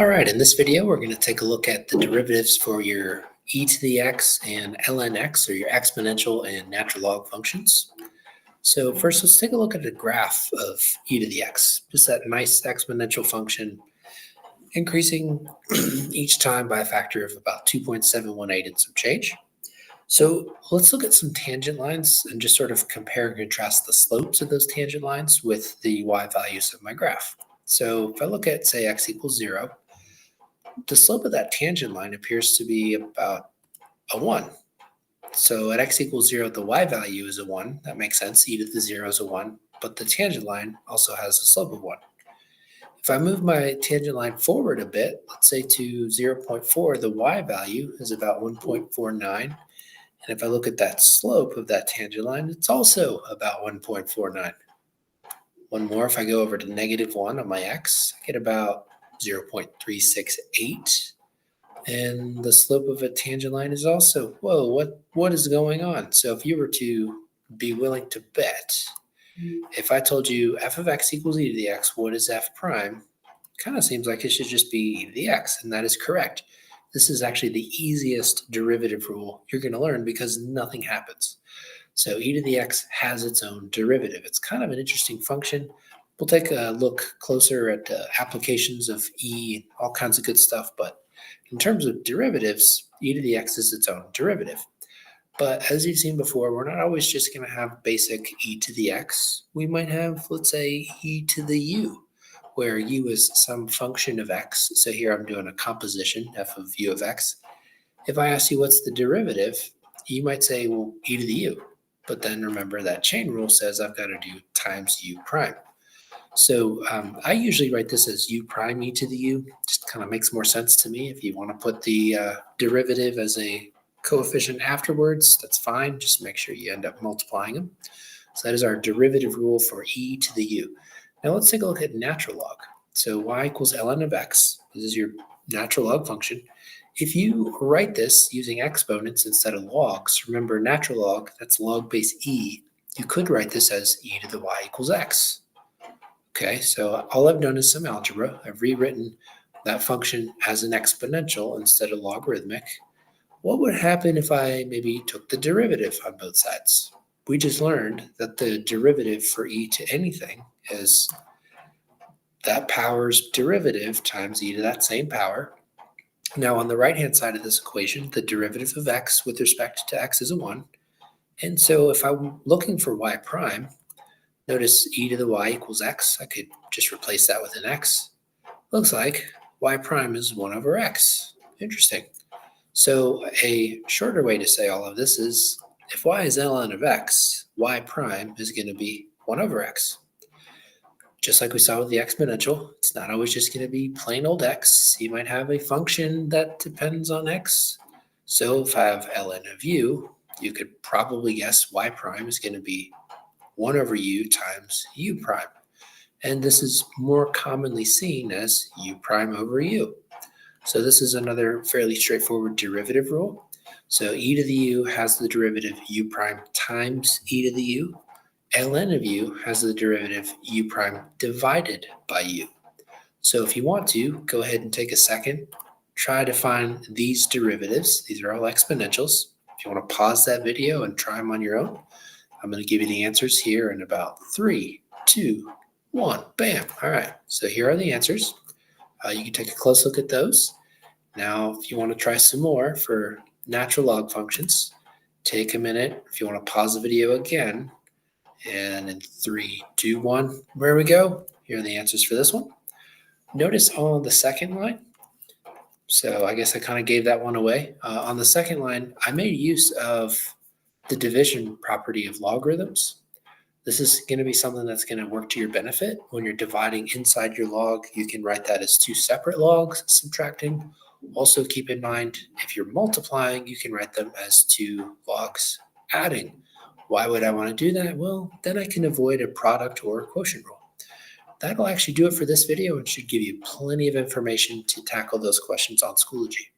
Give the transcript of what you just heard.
All right, in this video, we're going to take a look at the derivatives for your e to the x and ln x, or your exponential and natural log functions. So first, let's take a look at the graph of e to the x, just that nice exponential function increasing each time by a factor of about 2.718 and some change. So let's look at some tangent lines and just sort of compare and contrast the slopes of those tangent lines with the y values of my graph. So if I look at, say, x equals 0, the slope of that tangent line appears to be about a 1. So at x equals 0, the y value is a 1. That makes sense. E to the 0 is a 1. But the tangent line also has a slope of 1. If I move my tangent line forward a bit, let's say to 0.4, the y value is about 1.49. And if I look at that slope of that tangent line, it's also about 1.49. One more, if I go over to negative 1 on my x, I get about 0.368. And the slope of a tangent line is also, whoa, what is going on? So if you were to be willing to bet, if I told you f of x equals e to the x, what is f prime? Kind of seems like it should just be e to the x, and that is correct. This is actually the easiest derivative rule you're going to learn because nothing happens. So e to the x has its own derivative. It's kind of an interesting function. We'll take a look closer at applications of e and all kinds of good stuff, but in terms of derivatives, e to the x is its own derivative. But as you've seen before, we're not always just going to have basic e to the x. We might have, let's say, e to the u, where u is some function of x. So here I'm doing a composition, f of u of x. If I ask you what's the derivative, you might say, well, e to the u. But then remember that chain rule says I've got to do times u prime. So I usually write this as u prime e to the u. Just kind of makes more sense to me. If you want to put the derivative as a coefficient afterwards, that's fine. Just make sure you end up multiplying them. So that is our derivative rule for e to the u. Now let's take a look at natural log. So y equals ln of x. This is your natural log function. If you write this using exponents instead of logs, remember natural log, that's log base e. You could write this as e to the y equals x. Okay, so all I've done is some algebra. I've rewritten that function as an exponential instead of logarithmic. What would happen if I maybe took the derivative on both sides? We just learned that the derivative for e to anything is that power's derivative times e to that same power. Now on the right-hand side of this equation, the derivative of x with respect to x is a 1. And so if I'm looking for y prime, notice e to the y equals x. I could just replace that with an x. Looks like y prime is 1 over x. Interesting. So a shorter way to say all of this is if y is ln of x, y prime is going to be 1 over x. Just like we saw with the exponential, it's not always just going to be plain old x. You might have a function that depends on x. So if I have ln of u, you could probably guess y prime is going to be 1 over u times u prime. And this is more commonly seen as u prime over u. So this is another fairly straightforward derivative rule. So e to the u has the derivative u prime times e to the u. ln of u has the derivative u prime divided by u. So if you want to, go ahead and take a second, try to find these derivatives. These are all exponentials. If you want to pause that video and try them on your own, I'm going to give you the answers here in about 3, 2, 1. Bam. All right. So here are the answers. You can take a close look at those. Now, if you want to try some more for natural log functions, take a minute. If you want to pause the video again, and in 3, 2, 1, where we go? Here are the answers for this one. Notice on the second line. So I guess I kind of gave that one away. On the second line, I made use of the division property of logarithms. This is going to be something that's going to work to your benefit. When you're dividing inside your log, you can write that as 2 separate logs, subtracting. Also keep in mind, if you're multiplying, you can write them as 2 logs, adding. Why would I want to do that? Well, then I can avoid a product or a quotient rule. That'll actually do it for this video and should give you plenty of information to tackle those questions on Schoology.